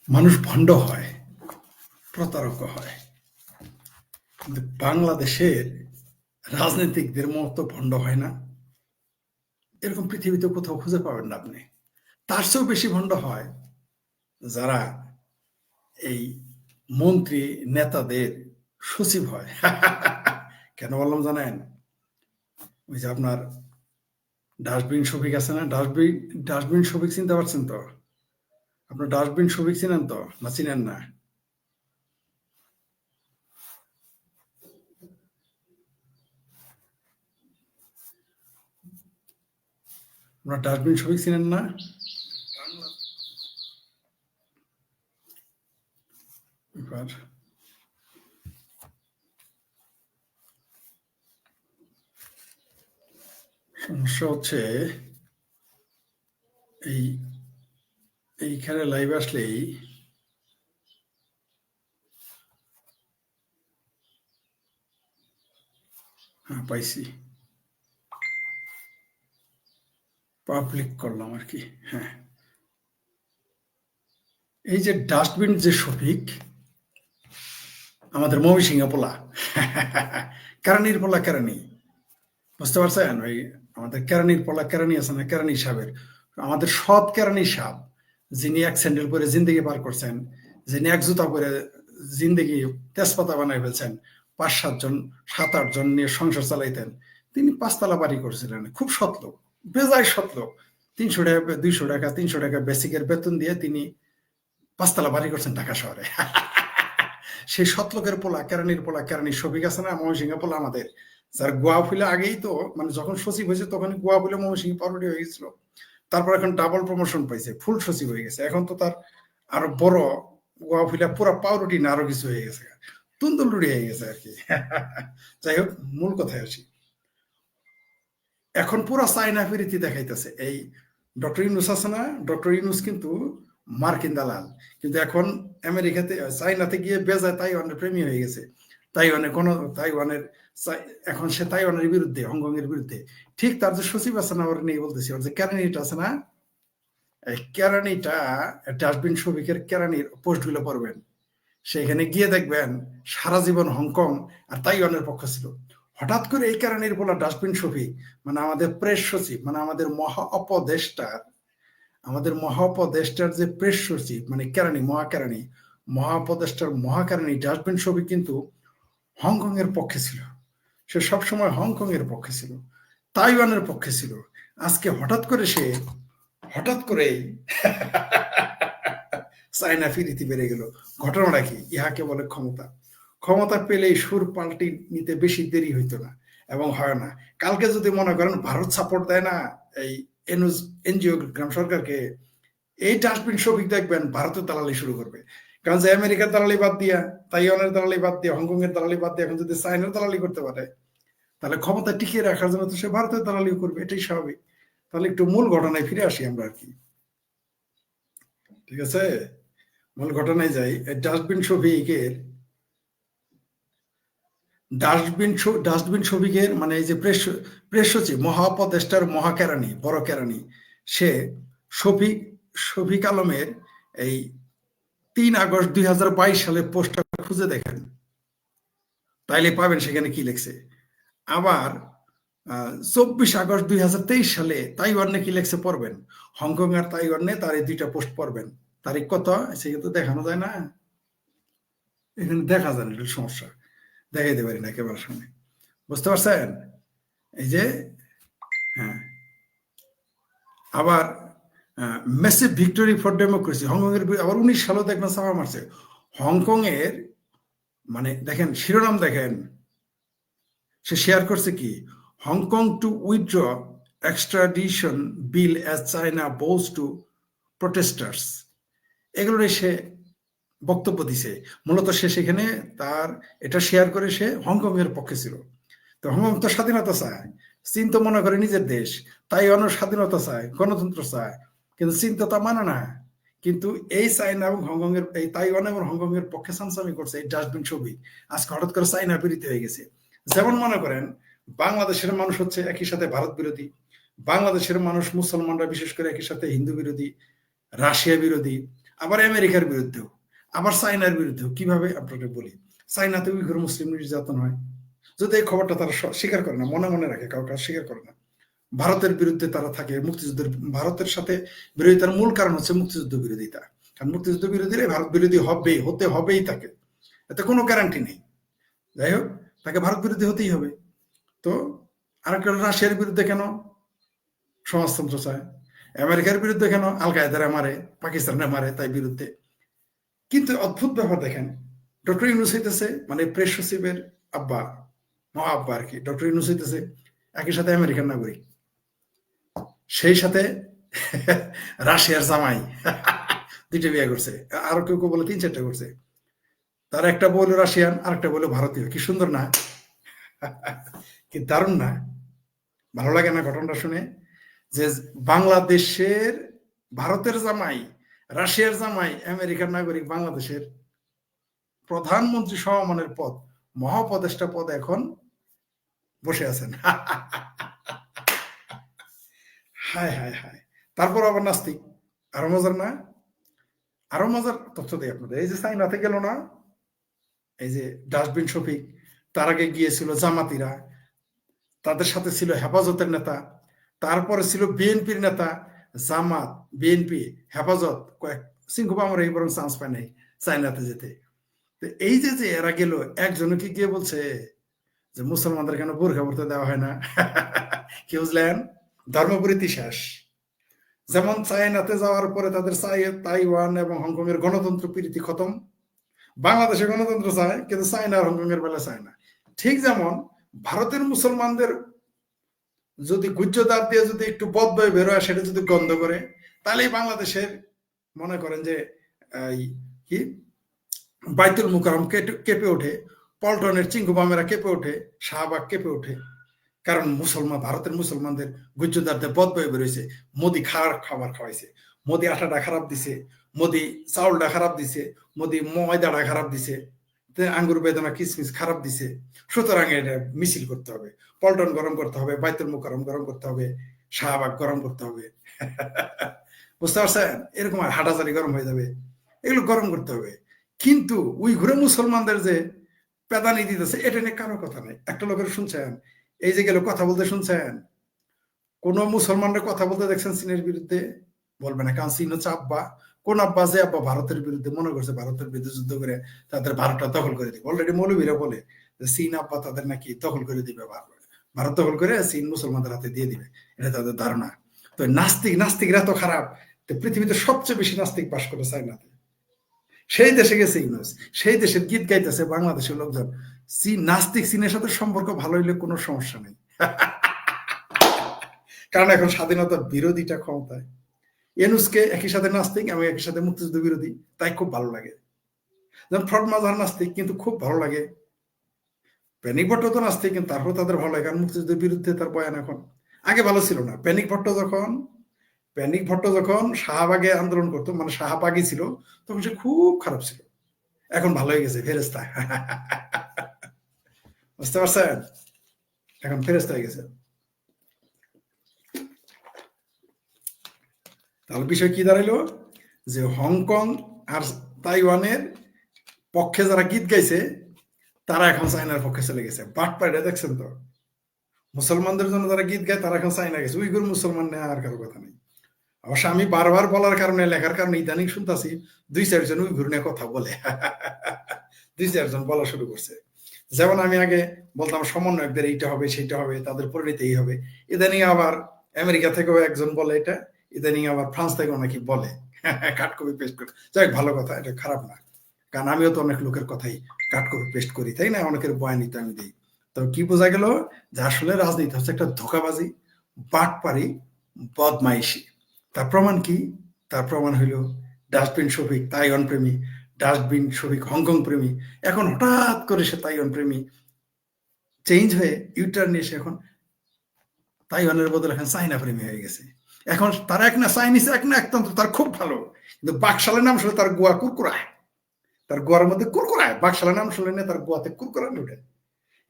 মানুষ ভণ্ড হয়, প্রতারক হয়, কিন্তু বাংলাদেশের রাজনীতিকদের মতো ভণ্ড হয় না। এরকম পৃথিবীতে কোথাও খুঁজে পাবেন না আপনি। তার চেয়েও বেশি ভণ্ড হয় যারা এই মন্ত্রী নেতাদের সচিব হয়। কেন বললাম জানেন? ওই যে আপনার ডাস্টবিন শফিক আছে না, ডাস্টবিন শফিক চিনতে পারছেন তো? আপনার ডাস্টবিন শফিক চিনেন তো না চিনেন না? আপনার ডাস্টবিন শফিক চিনেন না? এবার সমস্যা হচ্ছে এই এইখানে লাইভ আসলেই হ্যাঁ পাইছি, পাবলিক করলাম আর কি। হ্যাঁ, এই যে ডাস্টবিন যে শফিক, আমাদের ময়মনসিংহ পোলা, কেরানির পোলা কেরানি, বুঝতে পারছেন? ওই আমাদের কেরানির পোলা কেরানি আছে না, কেরানি সাহেবের, আমাদের সৎ কেরানি সাহেব, যিনি এক স্যান্ডেল পরে জিন্দগি পার করছেন, যিনি এক জুতা পরে জিন্দগি তেজপাতা বানাই ফেলছেন, 5-7 জন 7-8 জন নিয়ে সংসার চালাইতেন, তিনি 5 তলা বাড়ি করছিলেন। খুব সৎ লোক, বেজায় সৎ লোক। 300 টাকা 200 টাকা 300 টাকা বেসিকের বেতন দিয়ে তিনি 5 তলা বাড়ি করছেন ঢাকা শহরে। সেই সৎলোকের পোলা, কেরানির পোলা, কেরানি শফিক আছে না, ময়মনসিংহ পোলা আমাদের, যার গোয়া ফুলে আগেই তো, মানে যখন সচিব হয়েছে তখন গোয়া ফুলে ময়মনসিংহ পাউরুটি হয়ে গেছিল। তারপর এখন ডাবল প্রমোশন পাইছে, ফুল সচিব হয়ে গেছে। এখন তো তার আরো বড়, গোয়া ফুলে পুরো পাউরুটি না আরো কিছু হয়ে গেছে, তুন্দুলুড়ি হয়ে গেছে আর কি। যাই হোক, মূল কথায় আসি। এখন পুরো চায়না ফিরিতি দেখাইতেছে এই ডক্টর ইউনুস আছে না, ডক্টর ইউনুস কিন্তু মার্কিন দালাল, কিন্তু এখন আমেরিকাতে চাইনাতে গিয়ে বেজায় তাইওয়ানের প্রেমী হয়ে গেছে। তাইওয়ানে কোনো তাইওয়ানের এখন সে তাইওয়ানের বিরুদ্ধে, হংকং এর বিরুদ্ধে। ঠিক তার যে সচিব আছে না, ওর নিয়ে বলতেছি, ওর যে কেরানিটা আছে না, এই কেরানিটা ডাস্টবিন শফিকের কেরানির পোস্ট গুলো পড়বেন, সেখানে গিয়ে দেখবেন সারা জীবন হংকং আর তাইওয়ানের পক্ষ ছিল। হঠাৎ করে এই কেরানির বলা ডাস্টবিন শফিক, মানে আমাদের প্রেস সচিব, মানে আমাদের মহা উপদেষ্টার যে প্রেস সচিব, মানে কেরানি, মহাকেরানি, মহা উপদেষ্টার মহাকেরানি ডাস্টবিন শফিক কিন্তু হংকং এর পক্ষে ছিল। সে সবসময় হংকং এর পক্ষে ছিল, তাইওয়ানের পক্ষে ছিল। আজকে হঠাৎ করে চায়না ফিরিতি বেড়ে গেল। ঘটনাটা কি? ইহাকে বলে ক্ষমতা। ক্ষমতা পেলেই সুর পাল্টি নিতে বেশি দেরি হইতো না, এবং হয় না। কালকে যদি মনে করেন ভারত সাপোর্ট দেয় না এই এনজিও গ্রাম সরকারকে, এই ডাস্টবিন শফিক দেখবেন ভারতের দালালি শুরু করবে। কারণ যে আমেরিকার দালালি বাদ দিয়া, তাইওয়ানের দালালি বাদ দিয়া, হংকং এর দালালি বাদ দিয়ে এখন যদি চায়নার দালালি করতে পারে, তাহলে ক্ষমতা টিকিয়ে রাখার জন্য তো সে ভারতের দালালি করবে, এটাই স্বাভাবিক। তাহলে একটু মূল ঘটনায় ফিরে আসি আমরা আর কি, ঠিক আছে? মূল ঘটনায় যাই। ডাস্টবিন শফিকের ডাস্টবিন শফিকের মানে এই যে প্রেস সচিব, মহাপদেষ্টার মহাকেরানি, বড় কেরানি, সে শফিক শফিক আলমের এই 3 আগস্ট 2022 সালে পোস্টটা খুঁজে দেখেন, তাইলে পাবেন সেখানে কি লিখছে। আবার 24 আগস্ট 2023 সালে তাইওয়ানে কি লিখছে পড়বেন। হংকং আর তাইওয়ানে তার এই 2টা পোস্ট পড়বেন। তারিখ কত সেটা তো দেখানো যায় না, এখানে দেখা যায় না, এটা সমস্যা, দেখাইতে পারি না একেবারে সামনে, বুঝতে পারছেন? এই যে, হ্যাঁ। আবার massive victory for democracy, Hong Kong এর আবার 19 সালেও দেখবেন ছাপা মারছে। হংকং এর মানে দেখেন শিরোনাম দেখেন, সে শেয়ার করছে কি, Hong Kong to withdraw extradition bill as China bows to protesters, এগুলো সে বক্তব্য দিছে। মূলত সে সেখানে তার এটা শেয়ার করে সে হংকং এর পক্ষে ছিল। তো হংকং তো স্বাধীনতা চায়, চীন তো মনে করে নিজের দেশ, তাই অনেক স্বাধীনতা চায়, গণতন্ত্র চায়, কিন্তু চীন তো তা মানে না। কিন্তু এই চায়না এবং হংকং এর, এই তাইওয়ান এবং হংকং এর পক্ষে সামসামি করছে এই ডাস্টবিন ছবি। আজকে হঠাৎ করে চায়না বিরোধী হয়ে গেছে। যেমন মনে করেন বাংলাদেশের মানুষ হচ্ছে একই সাথে ভারত বিরোধী, বাংলাদেশের মানুষ মুসলমানরা বিশেষ করে একই সাথে হিন্দু বিরোধী, রাশিয়া বিরোধী, আবার আমেরিকার বিরুদ্ধেও, আবার চায়নার বিরুদ্ধেও। কিভাবে আপনাদের বলি, চায়নাতে উইঘুর মুসলিম নির্যাতন হয়, যদি এই খবরটা তারা স্বীকার করে না, মনে মনে রাখে, কাউকে স্বীকার করে না। ভারতের বিরুদ্ধে তারা থাকে, মুক্তিযুদ্ধের, ভারতের সাথে বিরোধিতার মূল কারণ হচ্ছে মুক্তিযুদ্ধ বিরোধিতা। কারণ মুক্তিযুদ্ধ বিরোধীরা ভারত বিরোধী হবেই, হতে হবেই তাকে, এতে কোনো গ্যারান্টি নেই। যাই হোক, তাকে ভারত বিরোধী হতেই হবে। তো আরেকটা রাশিয়ার বিরুদ্ধে কেন সমাজতন্ত্র চায়, আমেরিকার বিরুদ্ধে কেন আল কায়দারা মারে, পাকিস্তানে মারে, তাই বিরুদ্ধে। কিন্তু অদ্ভুত ব্যাপার দেখেন, ডক্টর ইউনুস হইতেছে মানে প্রেস সচিবের আব্বা, মহা আব্বা আর কি, ডক্টর ইউনুস হইতেছে একই সাথে আমেরিকান নাগরিক, সেই সাথে রাশিয়ার জামাই, দুইটা বিয়ে করছে, আরো কেউ কেউ বলে 3-4টা করছে। তার একটা বললো রাশিয়ান, আরেকটা বললো ভারতীয়। কি সুন্দর না? কি দারুণ না? ভালো লাগে না ঘটনাটা শুনে? যে বাংলাদেশের ভারতের জামাই, রাশিয়ার জামাই, আমেরিকার নাগরিক, বাংলাদেশের প্রধানমন্ত্রী সমমানের পদ, মহাপদেষ্টা পদ এখন বসে আছেন। হায় হায় হায়। তারপর আবার নাস্তিক। আরো মজার না? আরো মজার তথ্য দিই আপনাদের। এই যে চাইনাতে গেল না, এই যে ডাস্টবিন শফিক, তার আগে গিয়েছিল জামাতিরা, তাদের সাথে ছিল হেফাজতের নেতা, তারপরে ছিল বিএনপির নেতা, জামাত, বিএনপি, হেফাজত, কয়েক সিংহবা আমরা এই বরং চান্স পাই নাই চাইনাতে যেতে। তো এই যে যে এরা গেল, একজনকে গিয়ে বলছে যে মুসলমানদের কেন বোরখা পড়তে দেওয়া হয় না? কি বুঝলেন? ধর্মপরীতি শেষ। যেমন চায়নাতে যাওয়ার পরে তাদের তাইওয়ান এবং হংকং এর গণতন্ত্র প্রীতি খতম, বাংলাদেশে গণতন্ত্র চায় কিন্তু চায়না আর হংকং এর বেলা চায় না। ঠিক যেমন ভারতের মুসলমানদের যদি গুজ্জদার দিয়ে যদি একটু বদবয় বেরোয়, সেটা যদি গন্ধ করে, তাহলেই বাংলাদেশের মনে করেন যে কি বাইতুল মুকাররম কেঁপে ওঠে, পল্টনের চিঙ্গুবামেরা কেঁপে ওঠে, শাহবাগ কেঁপে ওঠে। কারণ মুসলমান, ভারতের মুসলমানদের গুজ্জদারদের বদবয় বেরোয়েছে, মোদি খাবার খাওয়াইছে, মোদি আটাটা খারাপ দিছে, মোদি চাউলটা খারাপ দিছে, মোদি ময়দাটা খারাপ দিছে, আঙ্গুর বেদনা কিসমিস খারাপ দিছে। সুতরাং এটা মিছিল করতে হবে, পল্টন গরম করতে হবে, বাইতুল মুকাররম গরম করতে হবে, শাহবাগ গরম করতে হবে। বুঝতে পারছেন? এরকম আর হাটাজারি গরম হয়ে যাবে, এগুলো গরম করতে হবে। কিন্তু উইঘুরে মুসলমানদের যে পেদানি দিতেছে, এটা নিয়ে কারো কথা নেই। একটা লোকের শুনছেন এই যে গেল কথা বলতে, শুনছেন কোন মুসলমানরা কথা বলতে দেখছেন চীনের বিরুদ্ধে? বলবে না, কারণ চীন হচ্ছে আব্বা। কোন আব্বা? যে আব্বা ভারতের বিরুদ্ধে মনে করছে ভারতের বিরুদ্ধে যুদ্ধ করে তাদের ভারতটা দখল করে দিবে। অলরেডি মৌলবীরা বলে যে চীন আব্বা তাদের নাকি দখল করে দিবে, ভারত দখল করে চীন মুসলমানদের হাতে দিয়ে দিবে, এটা তাদের ধারণা। তো নাস্তিকরা তো খারাপ। পৃথিবীতে সবচেয়ে বেশি নাস্তিক বাস করে চায়নাতে, সেই দেশে গেছে ইউনুস, সেই দেশের গীত গাইতেছে বাংলাদেশের লোকজন। নাস্তিক চীনের সাথে সম্পর্ক ভালো হইলে কোনো সমস্যা নেই, কারণ এখন স্বাধীনতার বিরোধীটা ক্ষমতায়। ইউনুসকে একই সাথে নাস্তিক এবং একই সাথে মুক্তিযুদ্ধ বিরোধী, তাই খুব ভালো লাগে। যেমন ফ্রড মাজার নাস্তিক, কিন্তু খুব ভালো লাগে। প্যানিক ভট্ট তো নাস্তিক, কিন্তু তারপর তাদের ভালো লাগে, কারণ মুক্তিযুদ্ধের বিরুদ্ধে তার বয়ান এখন, আগে ভালো ছিল না। প্যানিক ভট্ট যখন শাহবাগে আন্দোলন করতো, মানে শাহবাগই ছিল, তখন সে খুব খারাপ ছিল। এখন ভালো হয়ে গেছে, ফেরেস্তা। বুঝতে পারছেন? এখন ফেরেস্তা হয়ে গেছে। তাহলে বিষয় কি দাঁড়াইলো, যে হংকং আর তাইওয়ানের পক্ষে যারা গীত গাইছে, তারা এখন চায়নার পক্ষে চলে গেছে। বাটপাড়া দেখছেন তো? মুসলমানদের জন্য যারা গীত গায়, তারা এখন চায়না গেছে। উইগুর মুসলমান নেই, আর কারো কথা নেই। অবশ্য আমি বারবার বলার কারণে, লেখার কারণে ইদানিং শুনতেছি 2-4 জন উইগুর নিয়ে কথা বলে। 2-4 জন বলা শুরু করছে। যেমন আমি আগে বলতাম সমন্বয়কদের এইটা হবে, সেইটা হবে, তাদের পরিণতি এই হবে। ইদানিং আবার আমেরিকা থেকেও একজন বলে এটা, ইদানিং আবার ফ্রান্স থেকেও নাকি বলে, কাট কপি পেস্ট করে। যাই ভালো কথা, এটা খারাপ না, কারণ আমিও তো অনেক লোকের কথাই কাট কপি পেস্ট করি, তাই না? অনেকের বয়ানিতে আমি দিই। তো কি বোঝা গেল, যে আসলে রাজনীতি হচ্ছে একটা ধোঁকাবাজি, বাটপারি, বদমাইশি। তার প্রমাণ কি? তার প্রমাণ হইল ডাস্টবিন শফিক তাইওয়ান প্রেমী, ডাস্টবিন শফিক হংকং প্রেমী, এখন হঠাৎ করে সে তাইওয়ান প্রেমী চেঞ্জ হয়ে ইউটার্ন নিয়ে সে এখন তাইওয়ানের বদলে এখন চাইনা প্রেমী হয়ে গেছে। এখন তার এক না চাইনিজ, এক না একতন্ত্র তার খুব ভালো, কিন্তু বাকশালের নাম শুনে তার গোয়া কুরকুরায়, তার গোয়ার মধ্যে কুরকুরায়। বাকশালের নাম শুনলে তার গোয়াতে কুরকুরানি উঠে।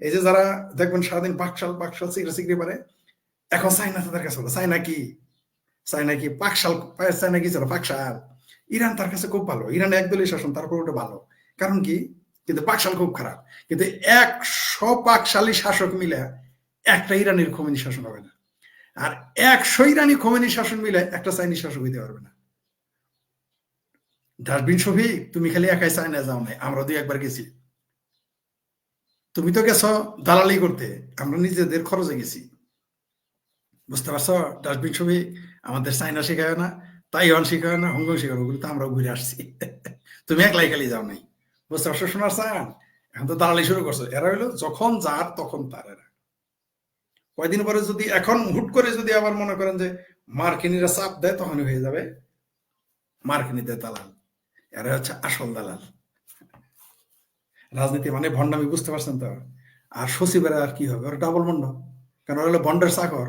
এই যে যারা দেখবেন সারাদিন বাকশাল সিগড়ে পারে, এখন চাইনা তাদের কাছে হলো। চাইনা কি পাকশাল, চাইনা কি ছিল পাকশাল। ইরান তার কাছে খুব ভালো, ইরান একদলীয় শাসন, তারপর ওটা ভালো। কারণ কি? কিন্তু পাকশাল খুব খারাপ। কিন্তু 100 পাকশালী শাসক মিলে একটা ইরানের খোমেনি শাসন হবে না, আর 100 ইরানি খোমেনি শাসন মিলে একটা চাইনিজ শাসক হইতে পারবে না। ডাস্টবিন শফিক, তুমি খালি একাই চায়না যাও নাই, আমরা দুই একবার গেছি। তুমি তো গেছো দালালি করতে, আমরা নিজেদের খরচে গেছি। বুঝতে পারছো ডাস্টবিন ছবি? আমাদের চাইনা শেখায় না, তাইওয়ান শেখায় না, হংকং শেখায়, ওগুলো তো আমরা ঘুরে আসছি। তুমি একলাই খালি যাও নাই। বুঝতে পারছো শোনার চান? এখন তো দালালি শুরু করছো। এরা হইলো যখন যার তখন তার। এরা কয়দিন পরে যদি এখন হুট করে যদি আবার মনে করেন যে মার্কিনীরা চাপ দেয়, তখনই হয়ে যাবে মার্কিনীদের দালাল। এরা হচ্ছে আসল দালাল। রাজনীতি মানে ভণ্ডামি, বুঝতে পারছেন তো? আর সচিবেরা আর কি হবে? ওরা ডাবল ভণ্ড, কারণ ওরা হলো ভণ্ডের চাকর।